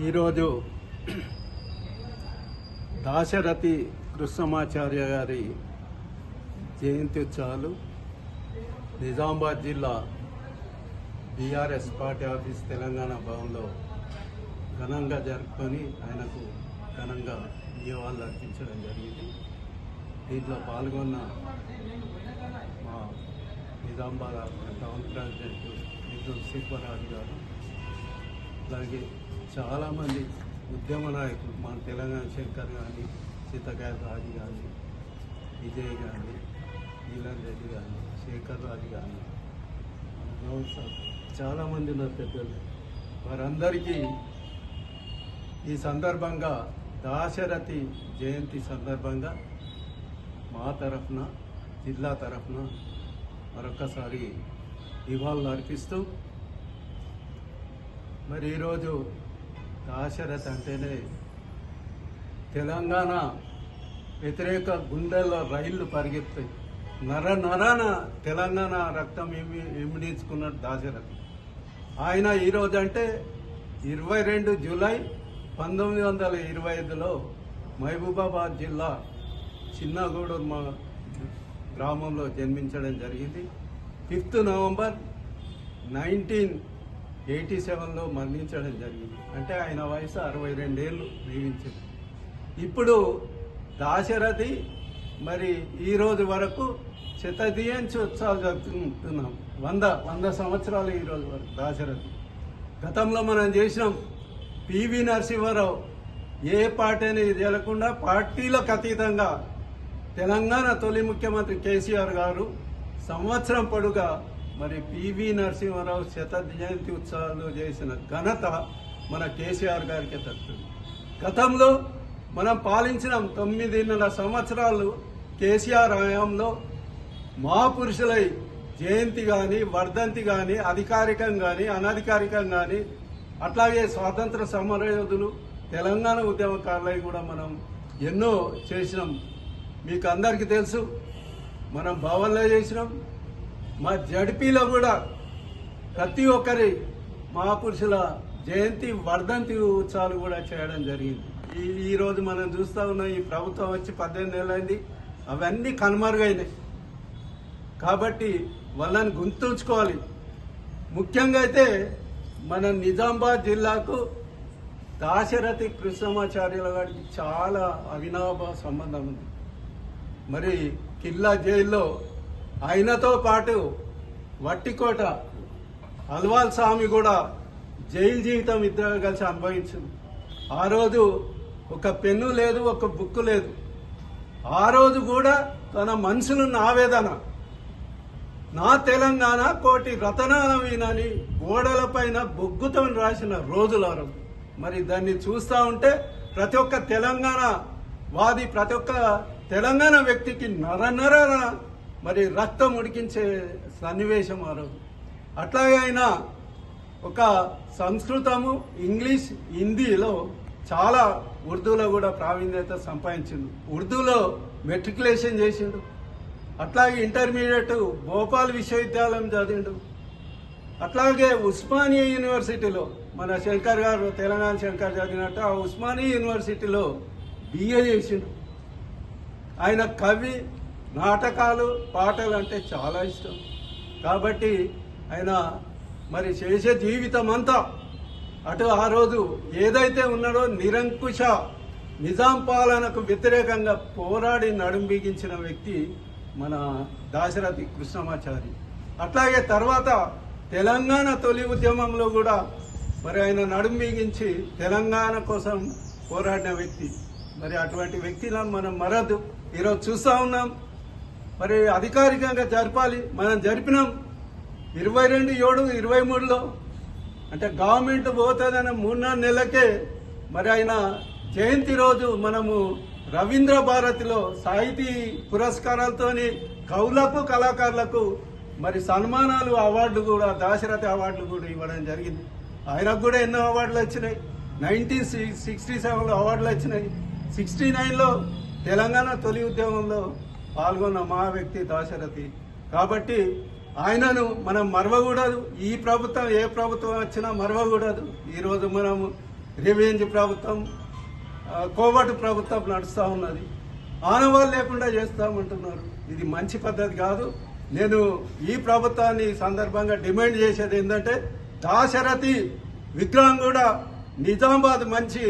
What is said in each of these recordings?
ఈరోజు దాశరథి కృష్ణమాచార్య గారి జయంతి ఉత్సవాలు నిజామాబాద్ జిల్లా బీఆర్ఎస్ పార్టీ ఆఫీస్ తెలంగాణ భవన్లో ఘనంగా జరుపుకొని ఆయనకు ఘనంగా నివాళులు అర్పించడం జరిగింది. దీంట్లో పాల్గొన్న మా నిజామాబాద్ టౌన్ ప్రెసిడెంట్ విద్యుత్ శిల్పరాజు గారు, అలాగే చాలామంది ఉద్యమ నాయకులు, మన తెలంగాణ శంకర్ కానీ, సీతకాయ రాజు కానీ, విజయ్ కానీ, నీలం రెడ్డి కానీ, శేఖర్ రాజు కానీ, చాలామంది ఉన్నారు పెద్దలు. వారందరికీ ఈ సందర్భంగా దాశరథి జయంతి సందర్భంగా మా తరఫున, జిల్లా తరఫున మరొకసారి నివాళులు అర్పిస్తూ, మరి ఈరోజు దాశరథి అంటేనే తెలంగాణ వ్యతిరేక గుండెల్లో రైళ్లు పరిగెత్తాయి. నరాన తెలంగాణ రక్తం ఇమిడించుకున్నాడు దాశరథి. ఆయన ఈరోజు అంటే 22 జూలై 1925లో మహబూబాబాద్ జిల్లా చిన్నగూడూరు గ్రామంలో జన్మించడం జరిగింది. 5 నవంబర్ 1987లో మరణించడం జరిగింది. అంటే ఆయన వయసు 62 ఏళ్ళు జీవించింది. ఇప్పుడు దాశరథి మరి ఈరోజు వరకు శతదియంతి ఉత్సవాలు జరుపుకుంటున్నాం. 100 సంవత్సరాలు ఈరోజు వరకు దాశరథి. గతంలో మనం చేసినాం. పివి నరసింహారావు ఏ పార్టీ అనేది చేయకుండా పార్టీలకు అతీతంగా తెలంగాణ తొలి ముఖ్యమంత్రి కేసీఆర్ గారు సంవత్సరం పొడుగా మరి పివి నరసింహారావు శతజయంతి ఉత్సవాలు చేసిన ఘనత మన కేసీఆర్ గారికి దక్కుతుంది. గతంలో మనం పాలించిన 9.5 సంవత్సరాలు కేసీఆర్ హయాంలో మహాపురుషులై జయంతి కానీ, వర్ధంతి కానీ, అధికారికం కానీ, అనధికారికం కానీ, అట్లాగే స్వాతంత్ర సమరయోధులు, తెలంగాణ ఉద్యమకారులై కూడా మనం ఎన్నో చేసినాం. మీకు అందరికీ తెలుసు. మనం భవన్లో చేసినాం. మా జడ్పీలో కూడా ప్రతి ఒక్కరి మహాపురుషుల జయంతి, వర్ధంతి ఉత్సవాలు కూడా చేయడం జరిగింది. ఈరోజు మనం చూస్తూ ఉన్నాం. ఈ ప్రభుత్వం వచ్చి 18 ఏళ్ళైంది. అవన్నీ కనుమరుగైనాయి. కాబట్టి వాళ్ళని గుర్తుంచుకోవాలి. ముఖ్యంగా అయితే మన నిజామాబాద్ జిల్లాకు దాశరథి కృష్ణమాచార్యుల గారికి చాలా అవినాభ సంబంధం ఉంది. మరి కిల్లా జైల్లో ఆయనతో పాటు వట్టికోట అల్వాల్ స్వామి కూడా జైలు జీవితం ఇద్దరు కలిసి అనుభవించింది. ఆ రోజు ఒక పెన్ను లేదు, ఒక బుక్ లేదు. ఆ రోజు కూడా తన మనసులున్న ఆవేదన, నా తెలంగాణ కోటి రతనాల వీనని గోడలపైన బొగ్గుతో రాసిన రోజుల రోజు. మరి దాన్ని చూస్తూ ఉంటే ప్రతి ఒక్క తెలంగాణ వాది, ప్రతి ఒక్క తెలంగాణ వ్యక్తికి నర మరి రక్తం ఉడికించే సన్నివేశం ఆ రోజు. అట్లాగే ఆయన ఒక సంస్కృతము, ఇంగ్లీష్, హిందీలో చాలా, ఉర్దూలో కూడా ప్రావీణ్యత సంపాదించిండు. ఉర్దూలో మెట్రికులేషన్ చేసిండు. అట్లాగే ఇంటర్మీడియట్ భోపాల్ విశ్వవిద్యాలయం చదివిండు. అట్లాగే ఉస్మానియా యూనివర్సిటీలో మన శంకర్ గారు, తెలంగాణ శంకర్ చదివినట్టు ఆ ఉస్మానియా యూనివర్సిటీలో BA చేసిండు. ఆయన కవి, నాటకాలు, పాటలు అంటే చాలా ఇష్టం. కాబట్టి ఆయన మరి చేసే జీవితం అంతా అటు ఆ రోజు ఏదైతే ఉన్నాడో నిరంకుశ నిజాం పాలనకు వ్యతిరేకంగా పోరాడి నడుం బిగించిన వ్యక్తి మన దాశరథి కృష్ణమాచారి. అట్లాగే తర్వాత తెలంగాణ తొలి ఉద్యమంలో కూడా మరి ఆయన నడుం బిగించి తెలంగాణ కోసం పోరాడిన వ్యక్తి. మరి అటువంటి వ్యక్తిని మనం మరదు. ఈరోజు చూస్తూ ఉన్నాం. మరి అధికారికంగా జరపాలి. మనం జరిపినాం 22/7/23లో. అంటే గవర్నమెంట్ పోతుందన్న 3-4 నెలలకే మరి ఆయన జయంతి రోజు మనము రవీంద్ర భారతిలో సాహితీ పురస్కారాలతోని కవులకు, కళాకారులకు మరి సన్మానాలు, అవార్డులు కూడా, దాశరథి అవార్డులు కూడా ఇవ్వడం జరిగింది. ఆయనకు కూడా ఎన్నో అవార్డులు వచ్చినాయి. 1967లో అవార్డులు వచ్చినాయి. 69లో తెలంగాణ తొలి ఉద్యమంలో పాల్గొన్న మహా వ్యక్తి దాశరథి. కాబట్టి ఆయనను మనం మరవకూడదు. ఈ ప్రభుత్వం ఏ ప్రభుత్వం వచ్చినా మరవకూడదు. ఈరోజు మనము రివెంజ్ ప్రభుత్వం, కోవటు ప్రభుత్వం నడుస్తూ ఉన్నది. ఆనవాళ్ళు లేకుండా చేస్తామంటున్నారు. ఇది మంచి పద్ధతి కాదు. నేను ఈ ప్రభుత్వాన్ని సందర్భంగా డిమాండ్ చేసేది ఏంటంటే దాశరథి విగ్రహం కూడా నిజామాబాద్ మంచి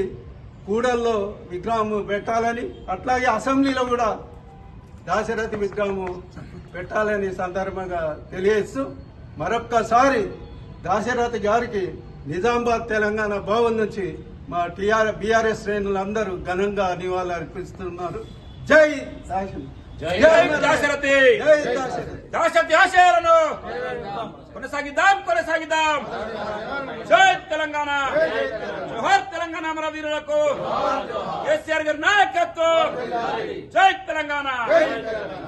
కూడల్లో విగ్రహం పెట్టాలని, అట్లాగే అసెంబ్లీలో కూడా దాశరథి విగ్రహం పెట్టాలని సందర్భంగా తెలియజేస్తూ మరొక్కసారి దాశరథి గారికి నిజామాబాద్ తెలంగాణ భవన్ నుంచి మా బీఆర్ఎస్ శ్రేణులందరూ ఘనంగా నివాళులు అర్పిస్తున్నారు. జై దాశరథి. జై దాశరథి. దాశరథి ఆశయాలను కొనసాగిద్దాం. జై తెలంగాణ. జోహార్ తెలంగాణ మన వీరులకు. కేసీఆర్ గారి నాయకత్వం. జై తెలంగాణ.